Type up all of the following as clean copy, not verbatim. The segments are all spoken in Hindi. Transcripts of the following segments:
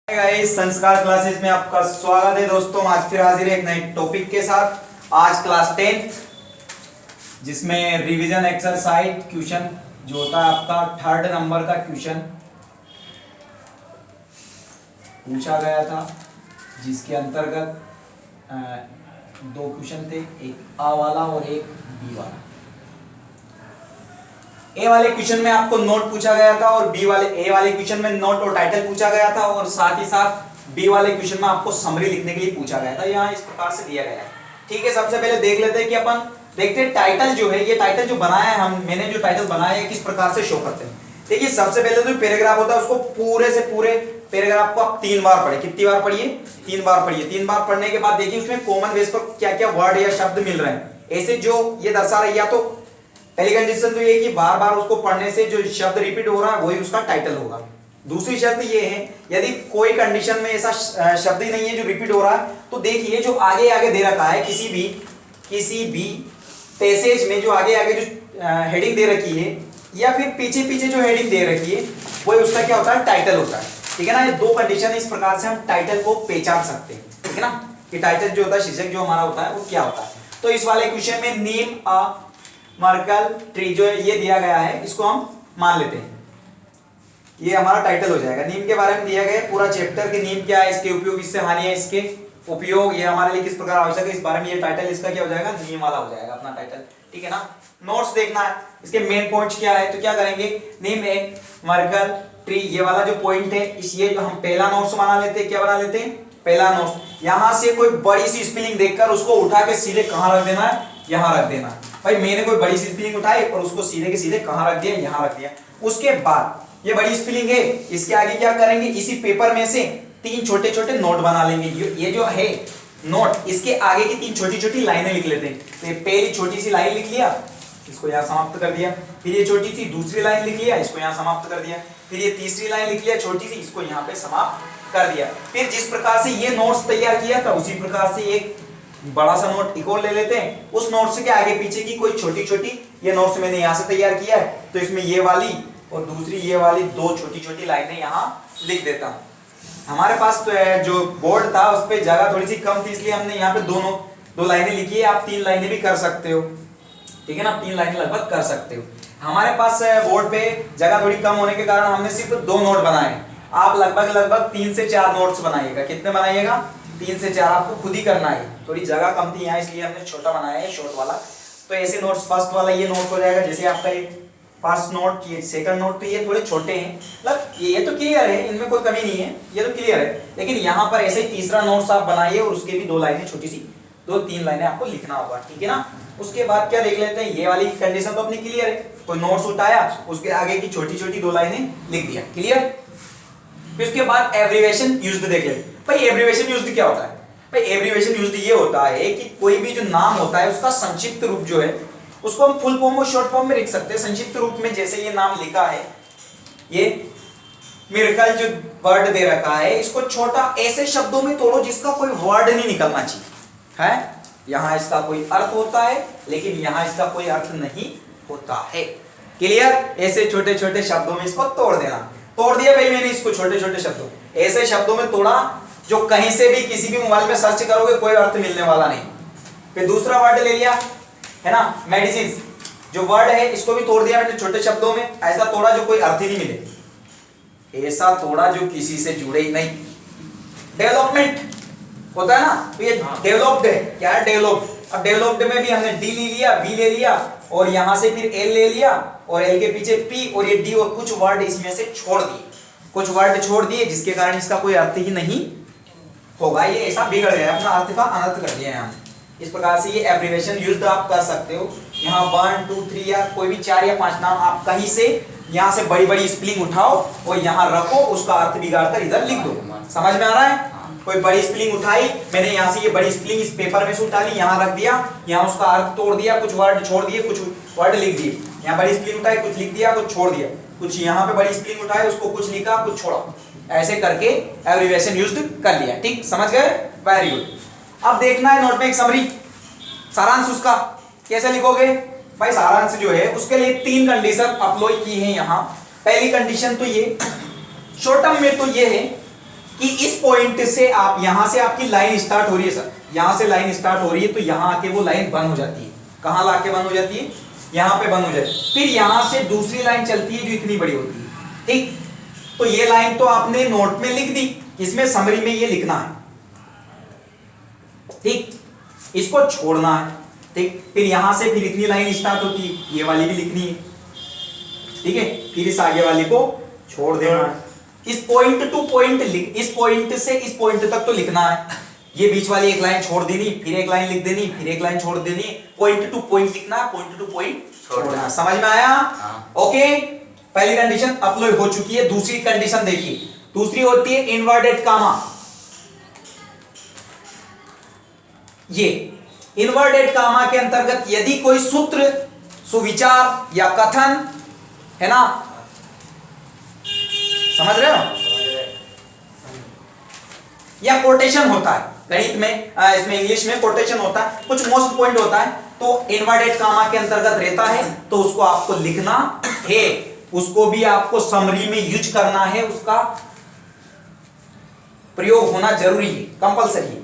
गाइस, संस्कार क्लासेस में आपका स्वागत है दोस्तों। आज फिर हाजिर है एक नए टॉपिक के साथ। आज क्लास 10 जिसमें रिवीजन एक्सरसाइज क्वेश्चन जो होता है आपका 3rd नंबर का क्वेश्चन पूछा गया था, जिसके अंतर्गत दो क्वेश्चन थे, एक आ वाला और एक बी वाला। ए वाले क्वेश्चन में आपको नोट पूछा गया था और ए वाले क्वेश्चन में नोट और टाइटल पूछा गया था, और साथ ही साथ बी वाले क्वेश्चन में आपको समरी लिखने के लिए पूछा गया था। यहाँ इस प्रकार से दिया गया है। ठीक है, सबसे पहले देख लेते हैं कि अपन देखते हैं टाइटल जो है, ये टाइटल जो बनाया है मैंने जो टाइटल बनाया है किस प्रकार से शो करते हैं। देखिए, सबसे पहले तो पैराग्राफ होता है, उसको पूरे से पूरे पैराग्राफ को आप 3 बार पढ़े। कितनी बार पढ़िए? 3 बार पढ़िए। 3 बार पढ़ने के बाद देखिए उसमें कॉमन बेस पर क्या क्या वर्ड या शब्द मिल रहे हैं। ऐसे जो ये दर्शा रही है, तो पहली कंडीशन तो ये कि बार बार उसको पढ़ने से जो शब्द रिपीट हो रहा है वही उसका टाइटल होगा। दूसरी शर्त ये है, यदि कोई कंडीशन में ऐसा शब्द ही नहीं है जो रिपीट हो रहा है, तो देखिए जो आगे आगे दे रखा है किसी भी पैसेज में जो आगे आगे जो हेडिंग दे रखी है या फिर पीछे पीछे जो हेडिंग दे रखी है वही उसका क्या होता है? टाइटल होता है। ठीक है ना, ये दो कंडीशन है। इस प्रकार से हम टाइटल को पहचान सकते हैं। ठीक है ना, कि टाइटल जो होता है, शीर्षक जो हमारा होता है वो क्या होता है। तो इस वाले क्वेश्चन में नेम अ मर्कल ट्री जो ये दिया गया है, इसको हम मान लेते हैं, ये हमारा टाइटल हो जाएगा। नीम के बारे में दिया गया है पूरा चैप्टर कि नीम क्या है, इसके उपयोग, इससे हानि है, इसके उपयोग, ये हमारे लिए किस प्रकार आवश्यक है, इस बारे में ये टाइटल इसका क्या हो जाएगा? नीम वाला हो जाएगा अपना टाइटल। ठीक है ना, नोट्स देखना है, इसके मेन पॉइंट्स क्या है, तो क्या करेंगे? नीम ए मर्कल ट्री, ये वाला जो पॉइंट है, इस ये हम पहला नोट्स बना लेते हैं। क्या बना लेते हैं? पहला नोट्स। यहां से कोई बड़ी सी स्पेलिंग देखकर उसको उठा के सीधे कहां रख देना है? यहां रख देना है। भाई मैंने कोई बड़ी सी स्पेलिंग उठाई और उसको सीधे के सीधे कहां रख दिया? यहां रख दिया। उसके बाद ये बड़ी स्पेलिंग है, इसके आगे क्या करेंगे? इसी पेपर में से 3 छोटे छोटे नोट बना लेंगे। ये जो है नोट, इसके आगे की 3 छोटी छोटी लाइनें लिख लेते हैं। तो ये पहली छोटी सी लाइन लिख लिया, इसको यहाँ समाप्त कर दिया। फिर ये छोटी सी दूसरी लाइन लिख लिया, इसको यहाँ समाप्त कर दिया। फिर ये तीसरी लाइन लिख लिया छोटी सी, इसको यहाँ पे समाप्त कर दिया। फिर जिस प्रकार से ये नोट्स तैयार किया था उसी प्रकार से एक बड़ा सा नोट एक और ले लेते हैं। उस नोट्स के आगे पीछे की कोई छोटी छोटी, ये नोट्स मैंने यहाँ से तैयार किया है, तो इसमें ये वाली और दूसरी ये वाली 2 छोटी छोटी लाइनें यहाँ लिख देता हूँ। हमारे पास तो जो बोर्ड था उस पर जगह थोड़ी सी कम थी, इसलिए हमने यहाँ पे दो लाइनें लिखी है। आप 3 लाइनें भी कर सकते हो। ठीक है ना, 3 लाइनें लगभग कर सकते हो। हमारे पास बोर्ड पे जगह थोड़ी कम होने के कारण हमने सिर्फ 2 नोट बनाए। आप लगभग 3 से 4 नोट्स बनाइएगा। कितने बनाइएगा? 3 से 4 आपको खुद ही करना है। थोड़ी जगह कम थी यहाँ, इसलिए हमने छोटा बनाया है, शॉर्ट वाला। तो ऐसे नोट्स, फर्स्ट वाला ये नोट हो जाएगा, जैसे आपका ये फर्स्ट नोट, ये सेकंड नोट, तो ये थोड़े छोटे हैं, मतलब ये तो क्लियर है, इनमें कोई कमी नहीं है, ये तो क्लियर है। लेकिन यहाँ पर ऐसे ही तीसरा नोट्स आप बनाइए और उसके भी 2 लाइनें छोटी सी, 2-3 लाइनें आपको लिखना होगा। ठीक है ना, उसके बाद क्या देख लेते हैं, ये वाली कंडीशन तो अपनी क्लियर है। कोई नोट्स उठाया, उसके आगे की छोटी छोटी 2 लाइनें लिख दिया, क्लियर। फिर उसके बाद एब्रिविएशन यूज्ड देख लेते। भाई एब्रिविएशन यूज्ड क्या होता है? भाई एब्रिविएशन यूज्ड ये होता है कि कोई भी जो नाम होता है उसका संक्षिप्त रूप जो है उसको हम फुल फॉर्म और शॉर्ट फॉर्म में लिख सकते हैं। संक्षिप्त रूप में जैसे ये नाम लिखा है, ये मिरेकल जो वर्ड दे रखा है, इसको छोटा ऐसे शब्दों में तोड़ो जिसका कोई वर्ड नहीं निकलना चाहिए है। यहाँ इसका कोई अर्थ होता है, लेकिन यहाँ इसका कोई अर्थ नहीं होता है, क्लियर। ऐसे छोटे छोटे शब्दों में इसको तोड़ देना। तोड़ दिया भाई मैंने इसको छोटे छोटे शब्दों, ऐसे शब्दों में तोड़ा जो कहीं से भी किसी भी मोबाइल में सर्च करोगे कोई अर्थ मिलने वाला नहीं। फिर दूसरा वर्ड ले लिया है ना, मेडिसिन जो वर्ड है, इसको भी तोड़ दिया मैंने छोटे शब्दों में। ऐसा तोड़ा जो कोई अर्थ ही नहीं मिले, ऐसा तोड़ा जो किसी से जुड़े ही नहीं। डेवलपमेंट होता है ना, तो ये डेवलप्ड है। क्या है? डेवलप्ड। अब डेवलप्ड में भी हमने डी ले लिया, बी ले लिया और यहां से फिर एल ले लिया और एल के पीछे पी और ये डी, और कुछ वर्ड इसमें से छोड़ दिए, कुछ वर्ड छोड़ दिए जिसके कारण इसका कोई अर्थ ही नहीं होगा। ये ऐसा बिगड़ गया, अपना अर्थ का अनर्थ कर दिया है। इस प्रकार से ये एब्रिविएशन यूज्ड आप कर सकते हो। यहाँ 1, 2, 3 या कोई भी 4 या 5 नाम आप कहीं से यहाँ से बड़ी बड़ी स्पेलिंग उठाओ और यहाँ रखो, उसका अर्थ बिगाड़ कर इधर लिख दो। समझ में आ रहा है? कोई बड़ी स्पेलिंग उठाई मैंने, यहाँ से ये बड़ी स्पेलिंग इस पेपर में से उठा ली, यहाँ रख दिया, यहाँ उसका अर्थ तोड़ दिया, कुछ वर्ड छोड़ दिए, कुछ वर्ड लिख दिए। यहाँ बड़ी स्पेलिंग उठाई, कुछ लिख दिया, कुछ छोड़ दिया, कुछ यहाँ पे बड़ी स्पेलिंग उठाई, उसको कुछ लिखा, कुछ छोड़ा। ऐसे करके एब्रिविएशन यूज्ड कर लिया। ठीक, समझ गए? Very good. अब देखना है नोट में एक समरी, सारांश उसका कैसे लिखोगे। भाई सारांश जो है उसके लिए 3 कंडीशन अप्लाई की है यहाँ। पहली कंडीशन तो ये, शॉर्ट टर्म में तो ये है कि इस पॉइंट से आप यहां से आपकी लाइन स्टार्ट हो रही है सर, यहां से लाइन स्टार्ट हो रही है तो यहां आके वो लाइन बंद हो जाती है। कहां लाके बंद हो जाती है? यहां पे बंद हो जाती है। फिर यहां से दूसरी लाइन चलती है जो इतनी बड़ी होती है, ठीक। तो ये लाइन तो आपने नोट में लिख दी, इसमें समरी में ये लिखना है, ठीक। इसको छोड़ना है, ठीक। फिर यहां से फिर इतनी लाइन स्टार्ट होती है, ये वाली भी लिखनी है, ठीक है। फिर इस आगे वाली को छोड़ देना है। इस पॉइंट टू पॉइंट इस पॉइंट से इस पॉइंट तक तो लिखना है। ये बीच वाली एक लाइन छोड़ देनी, फिर एक लाइन लिख देनी, फिर एक लाइन छोड़ देनी, पॉइंट टू पॉइंट लिखना, पॉइंट टू पॉइंट छोड़ना। समझ में आया? ओके, पहली कंडीशन अपलोड हो चुकी है। दूसरी कंडीशन देखिए, दूसरी होती है इनवर्टेड कामा। ये इनवर्टेड कामा के अंतर्गत यदि कोई सूत्र, सुविचार या कथन है ना, समझ रहे हो, या कोटेशन होता है गणित में, इसमें इंग्लिश में कोटेशन होता है, कुछ मोस्ट पॉइंट होता है, तो इनवर्टेड कामा के अंतर्गत रहता है, तो उसको आपको लिखना है, उसको भी आपको समरी में यूज करना है, उसका प्रयोग होना जरूरी है, कंपलसरी है।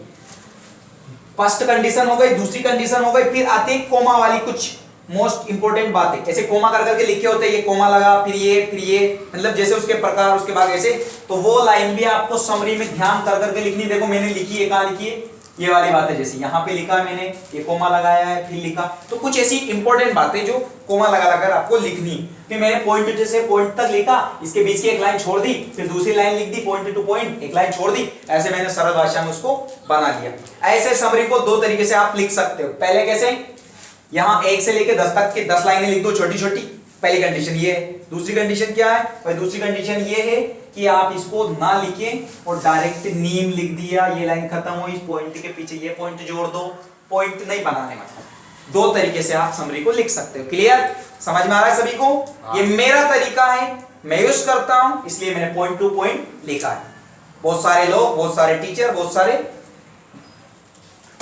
फर्स्ट कंडीशन हो गई, दूसरी कंडीशन हो गई, फिर आते हैं कोमा वाली कुछ मोस्ट इंपोर्टेंट बातें। ऐसे कोमा कर करके लिखे होते हैं, ये कोमा लगा, फिर ये मतलब जैसे उसके प्रकार, उसके बाद ऐसे, तो वो लाइन भी आपको समरी में ध्यान कर करके लिखनी। देखो मैंने लिखी है, कहां लिखी है, ये वाली बातें, जैसे यहाँ पे लिखा है मैंने, ये कोमा लगाया है, फिर लिखा, तो कुछ ऐसी इंपॉर्टेंट बातें जो कोमा लगा लगाकर आपको लिखनी। फिर मैंने पॉइंट से पॉइंट तक लिखा, इसके बीच की एक लाइन छोड़ दी, फिर दूसरी लाइन लिख दी, पॉइंट टू पॉइंट एक लाइन छोड़ दी, ऐसे मैंने सरल भाषा में उसको बना दिया। ऐसे समरी को दो तरीके से आप लिख सकते हो। पहले कैसे, यहां 1 से लेकर 10 तक की 10 लाइनें लिख दो छोटी छोटी, पहली कंडीशन ये है। दूसरी कंडीशन क्या है भाई? दूसरी कंडीशन ये है कि आप इसको ना लिखें और डायरेक्ट नीम लिख दिया, ये लाइन खत्म हो, इस पॉइंट के पीछे ये पॉइंट जोड़ दो, पॉइंट नहीं बनाने, मतलब दो तरीके से आप समरी को लिख सकते हो। क्लियर, समझ में आ रहा है सभी को? ये मेरा तरीका है, मैं यूज करता हूं, इसलिए मैंने पॉइंट टू पॉइंट लिखा है। बहुत सारे लोग, बहुत सारे टीचर, बहुत सारे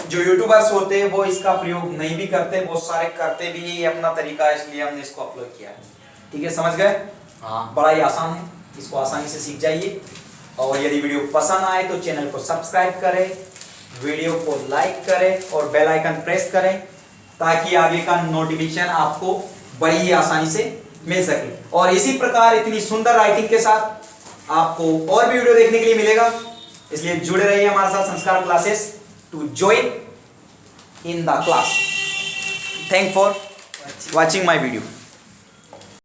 जो यूट्यूबर्स होते हैं वो इसका प्रयोग नहीं भी करते, बहुत सारे करते भी, ये अपना तरीका है, इसलिए हमने इसको अपलोड किया है। ठीक है, समझ गए? हाँ, बड़ा ही आसान है, इसको आसानी से सीख जाइए। और यदि वीडियो पसंद आए तो चैनल को सब्सक्राइब करें, वीडियो को लाइक करें और बेल आइकन प्रेस करें, ताकि आगे का नोटिफिकेशन आपको बड़ी ही आसानी से मिल सके। और इसी प्रकार इतनी सुंदर राइटिंग के साथ आपको और भी वीडियो देखने के लिए मिलेगा, इसलिए जुड़े रहिए हमारे साथ संस्कार classes to join in the class. Thanks for watching my video.